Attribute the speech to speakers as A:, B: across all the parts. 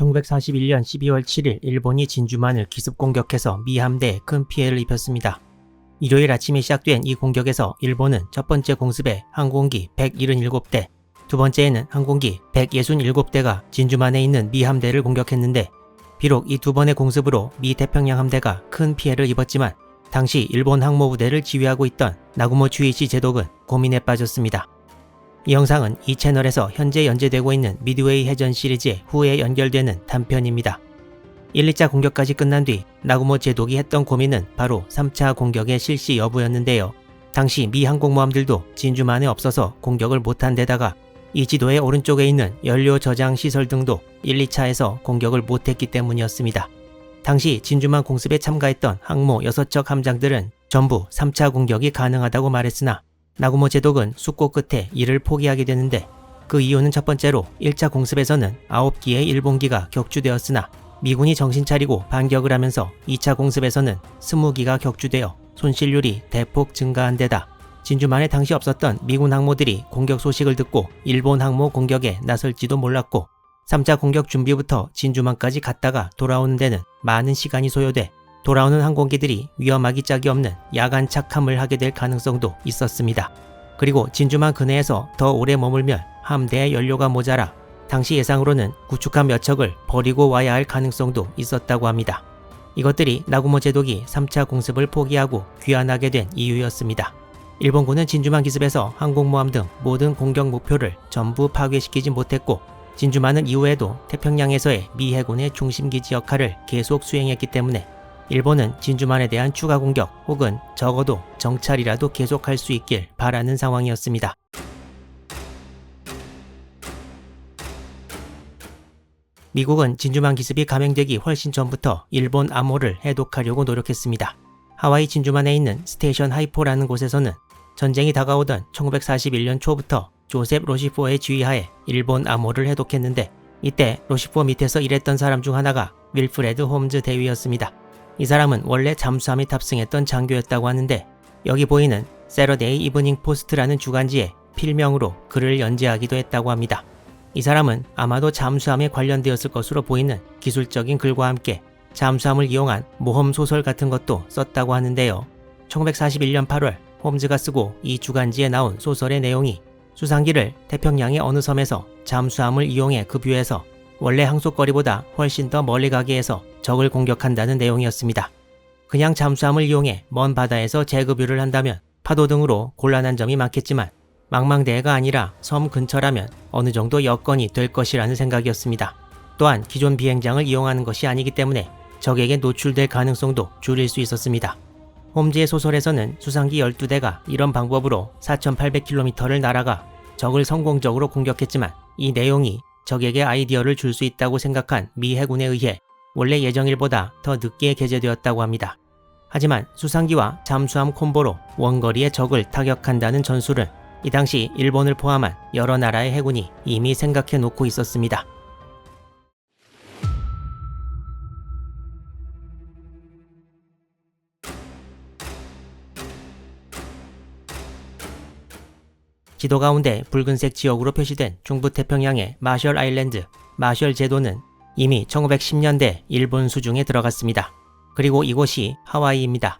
A: 1941년 12월 7일 일본이 진주만을 기습 공격해서 미 함대에 큰 피해를 입혔습니다. 일요일 아침에 시작된 이 공격에서 일본은 첫 번째 공습에 항공기 177대, 두 번째에는 항공기 167대가 진주만에 있는 미 함대를 공격했는데, 비록 이 두 번의 공습으로 미 태평양 함대가 큰 피해를 입었지만 당시 일본 항모부대를 지휘하고 있던 나구모 주이치 제독은 고민에 빠졌습니다. 이 영상은 이 채널에서 현재 연재되고 있는 미드웨이 해전 시리즈의 후에 연결되는 단편입니다. 1, 2차 공격까지 끝난 뒤 나구모 제독이 했던 고민은 바로 3차 공격의 실시 여부였는데요. 당시 미 항공모함들도 진주만에 없어서 공격을 못한 데다가 이 지도의 오른쪽에 있는 연료 저장 시설 등도 1, 2차에서 공격을 못했기 때문이었습니다. 당시 진주만 공습에 참가했던 항모 6척 함장들은 전부 3차 공격이 가능하다고 말했으나 나구모 제독은 숙고 끝에 이를 포기하게 되는데, 그 이유는 첫 번째로 1차 공습에서는 9기의 일본기가 격추되었으나 미군이 정신 차리고 반격을 하면서 2차 공습에서는 20기가 격추되어 손실률이 대폭 증가한 데다 진주만에 당시 없었던 미군 항모들이 공격 소식을 듣고 일본 항모 공격에 나설지도 몰랐고, 3차 공격 준비부터 진주만까지 갔다가 돌아오는 데는 많은 시간이 소요돼 돌아오는 항공기들이 위험하기 짝이 없는 야간 착함을 하게 될 가능성도 있었습니다. 그리고 진주만 근해에서 더 오래 머물면 함대의 연료가 모자라 당시 예상으로는 구축함 몇 척을 버리고 와야 할 가능성도 있었다고 합니다. 이것들이 나구모 제독이 3차 공습을 포기하고 귀환하게 된 이유였습니다. 일본군은 진주만 기습에서 항공모함 등 모든 공격 목표를 전부 파괴시키지 못했고, 진주만은 이후에도 태평양에서의 미 해군의 중심기지 역할을 계속 수행했기 때문에 일본은 진주만에 대한 추가 공격 혹은 적어도 정찰이라도 계속할 수 있길 바라는 상황이었습니다. 미국은 진주만 기습이 감행되기 훨씬 전부터 일본 암호를 해독하려고 노력했습니다. 하와이 진주만에 있는 스테이션 하이포라는 곳에서는 전쟁이 다가오던 1941년 초부터 조셉 로시포의 지휘하에 일본 암호를 해독했는데, 이때 로시포 밑에서 일했던 사람 중 하나가 윌프레드 홈즈 대위였습니다. 이 사람은 원래 잠수함에 탑승했던 장교였다고 하는데, 여기 보이는 세러데이 이브닝 포스트라는 주간지에 필명으로 글을 연재하기도 했다고 합니다. 이 사람은 아마도 잠수함에 관련되었을 것으로 보이는 기술적인 글과 함께 잠수함을 이용한 모험 소설 같은 것도 썼다고 하는데요. 1941년 8월 홈즈가 쓰고 이 주간지에 나온 소설의 내용이 수상기를 태평양의 어느 섬에서 잠수함을 이용해 급유해서 원래 항속거리보다 훨씬 더 멀리 가게 해서 적을 공격한다는 내용이었습니다. 그냥 잠수함을 이용해 먼 바다에서 재급유를 한다면 파도 등으로 곤란한 점이 많겠지만 망망대해가 아니라 섬 근처라면 어느 정도 여건이 될 것이라는 생각이었습니다. 또한 기존 비행장을 이용하는 것이 아니기 때문에 적에게 노출될 가능성도 줄일 수 있었습니다. 홈즈의 소설에서는 수상기 12대가 이런 방법으로 4,800km를 날아가 적을 성공적으로 공격했지만, 이 내용이 적에게 아이디어를 줄 수 있다고 생각한 미 해군에 의해 원래 예정일보다 더 늦게 게재되었다고 합니다. 하지만 수상기와 잠수함 콤보로 원거리의 적을 타격한다는 전술은 이 당시 일본을 포함한 여러 나라의 해군이 이미 생각해 놓고 있었습니다. 지도 가운데 붉은색 지역으로 표시된 중부태평양의 마셜 아일랜드, 마셜 제도는 이미 1910년대 일본 수중에 들어갔습니다. 그리고 이곳이 하와이입니다.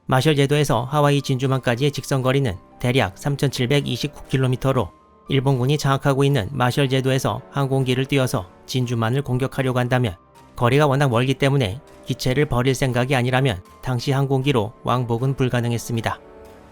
A: 마셜 제도에서 하와이 진주만까지의 직선거리는 대략 3,729km로 일본군이 장악하고 있는 마셜 제도에서 항공기를 띄워서 진주만을 공격하려고 한다면 거리가 워낙 멀기 때문에 기체를 버릴 생각이 아니라면 당시 항공기로 왕복은 불가능했습니다.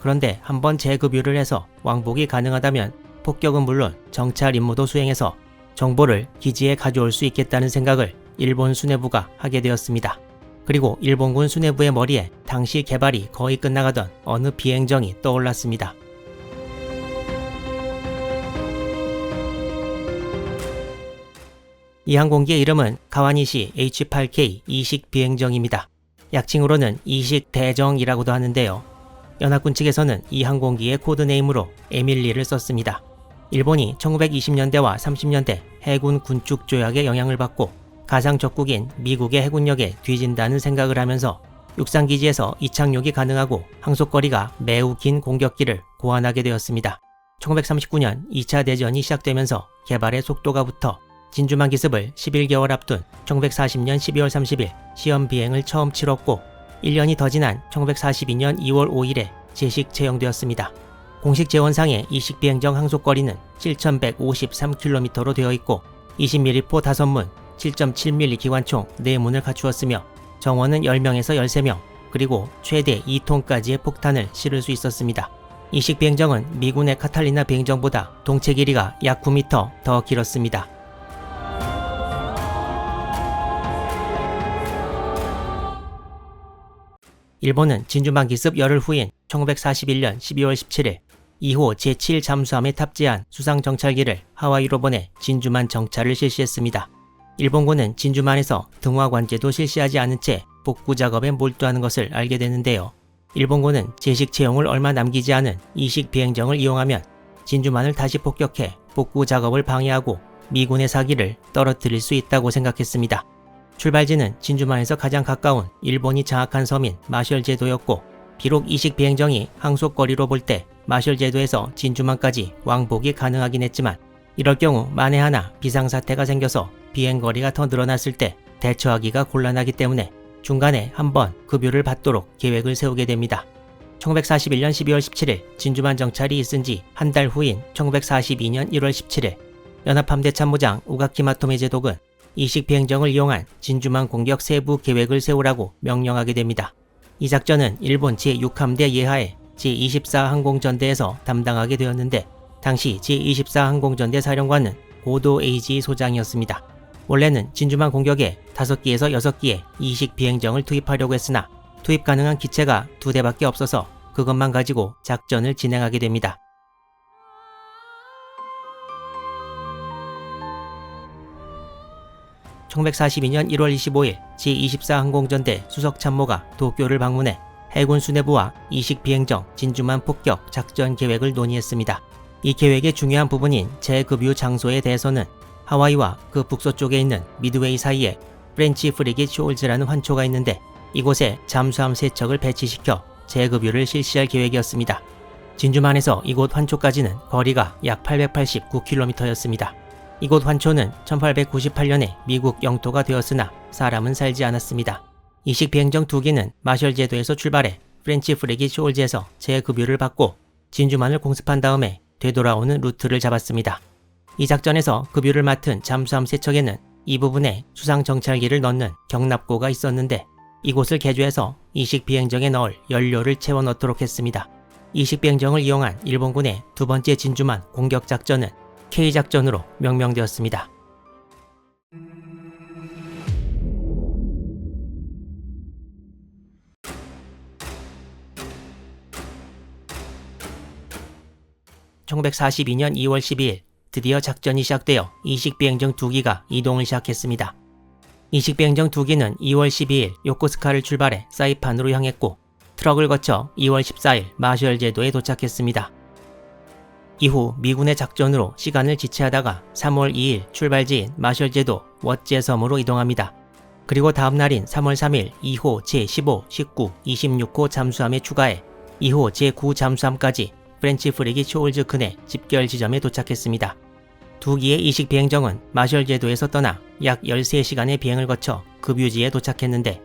A: 그런데 한번 재급유를 해서 왕복이 가능하다면 폭격은 물론 정찰 임무도 수행해서 정보를 기지에 가져올 수 있겠다는 생각을 일본 수뇌부가 하게 되었습니다. 그리고 일본군 수뇌부의 머리에 당시 개발이 거의 끝나가던 어느 비행정이 떠올랐습니다. 이 항공기의 이름은 가와니시 H-8K 이식 비행정입니다. 약칭으로는 이식 대정이라고도 하는데요. 연합군 측에서는 이 항공기의 코드네임으로 에밀리를 썼습니다. 일본이 1920년대와 30년대 해군 군축 조약의 영향을 받고 가상 적국인 미국의 해군력에 뒤진다는 생각을 하면서 육상기지에서 이착륙이 가능하고 항속거리가 매우 긴 공격기를 고안하게 되었습니다. 1939년 2차 대전이 시작되면서 개발의 속도가 붙어 진주만 기습을 11개월 앞둔 1940년 12월 30일 시험 비행을 처음 치렀고 1년이 더 지난 1942년 2월 5일에 제식 채용되었습니다. 공식 재원상의 이식 비행정 항속거리는 7,153km로 되어 있고 20mm포 5문, 7.7mm 기관총 4문을 갖추었으며 정원은 10명에서 13명, 그리고 최대 2톤까지의 폭탄을 실을 수 있었습니다. 이식 비행정은 미군의 카탈리나 비행정보다 동체 길이가 약 9m 더 길었습니다. 일본은 진주만 기습 열흘 후인 1941년 12월 17일 2호 제7 잠수함에 탑재한 수상 정찰기를 하와이로 보내 진주만 정찰을 실시했습니다. 일본군은 진주만에서 등화 관제도 실시하지 않은 채 복구 작업에 몰두하는 것을 알게 되는데요. 일본군은 제식 채용을 얼마 남기지 않은 이식 비행정을 이용하면 진주만을 다시 폭격해 복구 작업을 방해하고 미군의 사기를 떨어뜨릴 수 있다고 생각했습니다. 출발지는 진주만에서 가장 가까운 일본이 장악한 섬인 마셜제도였고 비록 이식 비행정이 항속거리로 볼 때 마셜제도에서 진주만까지 왕복이 가능하긴 했지만 이럴 경우 만에 하나 비상사태가 생겨서 비행거리가 더 늘어났을 때 대처하기가 곤란하기 때문에 중간에 한번 급유를 받도록 계획을 세우게 됩니다. 1941년 12월 17일 진주만 정찰이 있은 지 한 달 후인 1942년 1월 17일 연합함대 참모장 우가키마토메 제독은 이식 비행정을 이용한 진주만 공격 세부 계획을 세우라고 명령하게 됩니다. 이 작전은 일본 제6함대 예하의 제24 항공전대에서 담당하게 되었는데 당시 제24 항공전대 사령관은 고도 에이지 소장이었습니다. 원래는 진주만 공격에 5기에서 6기의 이식 비행정을 투입하려고 했으나 투입 가능한 기체가 2대밖에 없어서 그것만 가지고 작전을 진행하게 됩니다. (1942년 1월 25일) 제24 항공전대 수석참모가 도쿄를 방문해 해군 수뇌부와 이식 비행정 진주만 폭격 작전 계획을 논의했습니다. 이 계획의 중요한 부분인 재급유 장소에 대해서는 하와이와 그 북서쪽에 있는 미드웨이 사이에 프렌치 프리깃 쇼울즈라는 환초가 있는데 이곳에 잠수함 3척을 배치시켜 재급유를 실시할 계획이었습니다. 진주만에서 이곳 환초까지는 거리가 약 889km였습니다. 이곳 환초는 1898년에 미국 영토가 되었으나 사람은 살지 않았습니다. 이식 비행정 2기는 마셜제도에서 출발해 프렌치 프리깃 쇼울즈에서 재급유를 받고 진주만을 공습한 다음에 되돌아오는 루트를 잡았습니다. 이 작전에서 급유를 맡은 잠수함 3척에는 이 부분에 수상 정찰기를 넣는 경납고가 있었는데 이곳을 개조해서 이식 비행정에 넣을 연료를 채워 넣도록 했습니다. 이식 비행정을 이용한 일본군의 두 번째 진주만 공격 작전은 K작전으로 명명되었습니다. (1942년 2월 12일) 드디어 작전이 시작되어 이식 비행정 2기가 이동을 시작했습니다. 이식 비행정 2기는 2월 12일 요코스카를 출발해 사이판으로 향했고 트럭을 거쳐 2월 14일 마셜 제도에 도착했습니다. 이후 미군의 작전으로 시간을 지체하다가 3월 2일 출발지인 마셜 제도 워제 섬으로 이동합니다. 그리고 다음 날인 3월 3일 2호 제15, 19, 26호 잠수함에 추가해 2호 제9 잠수함까지 프렌치 프리깃 쇼울즈 근해 집결 지점에 도착했습니다. 두 기의 이식 비행정은 마셜 제도에서 떠나 약 13시간의 비행을 거쳐 급유지에 도착했는데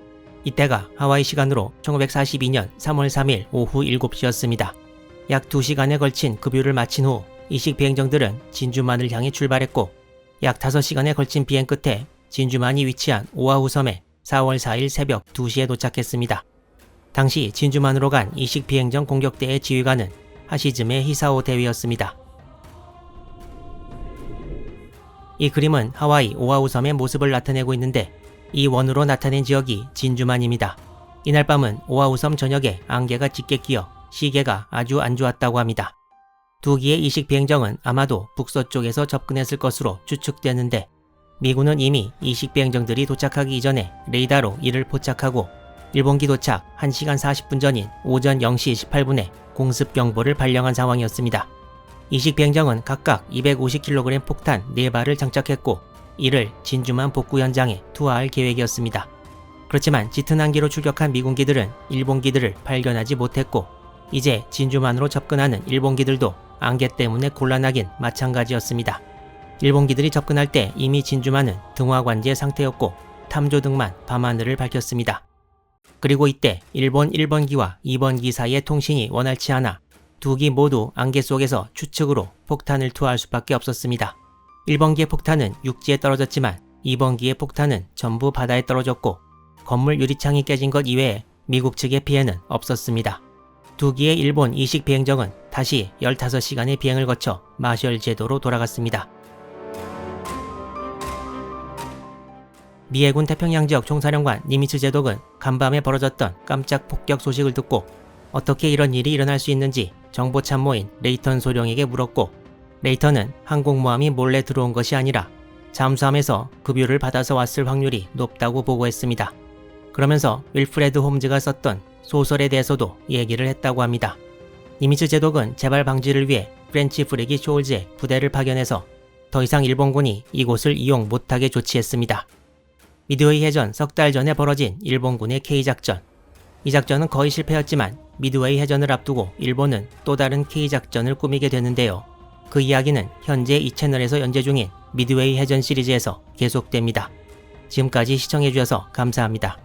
A: 이때가 하와이 시간으로 1942년 3월 3일 오후 7시였습니다. 약 2시간에 걸친 급유를 마친 후 이식 비행정들은 진주만을 향해 출발했고 약 5시간에 걸친 비행 끝에 진주만이 위치한 오아후 섬에 4월 4일 새벽 2시에 도착했습니다. 당시 진주만으로 간 이식 비행정 공격대의 지휘관은 하시즈메 히사오 대위였습니다. 이 그림은 하와이 오아후 섬의 모습을 나타내고 있는데 이 원으로 나타낸 지역이 진주만입니다. 이날 밤은 오아후 섬 전역에 안개가 짙게 끼어 시계가 아주 안 좋았다고 합니다. 두 기의 이식 비행정은 아마도 북서쪽에서 접근했을 것으로 추측되는데 미군은 이미 이식 비행정들이 도착하기 이전에 레이더로 이를 포착하고 일본기 도착 1시간 40분 전인 오전 0시 18분에 공습 경보를 발령한 상황이었습니다. 이식 비행정은 각각 250kg 폭탄 4발을 장착했고 이를 진주만 복구 현장에 투하할 계획이었습니다. 그렇지만 짙은 안개로 출격한 미군기들은 일본기들을 발견하지 못했고 이제 진주만으로 접근하는 일본기들도 안개 때문에 곤란하긴 마찬가지였습니다. 일본기들이 접근할 때 이미 진주만은 등화관제 상태였고 탐조 등만 밤하늘을 밝혔습니다. 그리고 이때 일본 1번기와 2번기 사이의 통신이 원활치 않아 두 기 모두 안개 속에서 추측으로 폭탄을 투하할 수밖에 없었습니다. 1번기의 폭탄은 육지에 떨어졌지만 2번기의 폭탄은 전부 바다에 떨어졌고 건물 유리창이 깨진 것 이외에 미국 측의 피해는 없었습니다. 두 기의 일본 이식 비행정은 다시 15시간의 비행을 거쳐 마셜 제도로 돌아갔습니다. 미 해군 태평양 지역 총사령관 니미츠 제독은 간밤에 벌어졌던 깜짝 폭격 소식을 듣고 어떻게 이런 일이 일어날 수 있는지 정보 참모인 레이턴 소령에게 물었고, 레이턴은 항공모함이 몰래 들어온 것이 아니라 잠수함에서 급유를 받아서 왔을 확률이 높다고 보고했습니다. 그러면서 윌프레드 홈즈가 썼던 소설에 대해서도 얘기를 했다고 합니다. 니미츠 제독은 재발 방지를 위해 프렌치 프리기 쇼울즈에 부대를 파견해서 더 이상 일본군이 이곳을 이용 못하게 조치했습니다. 미드웨이 해전 석 달 전에 벌어진 일본군의 K작전. 이 작전은 거의 실패였지만 미드웨이 해전을 앞두고 일본은 또 다른 K작전을 꾸미게 되는데요. 그 이야기는 현재 이 채널에서 연재 중인 미드웨이 해전 시리즈에서 계속됩니다. 지금까지 시청해주셔서 감사합니다.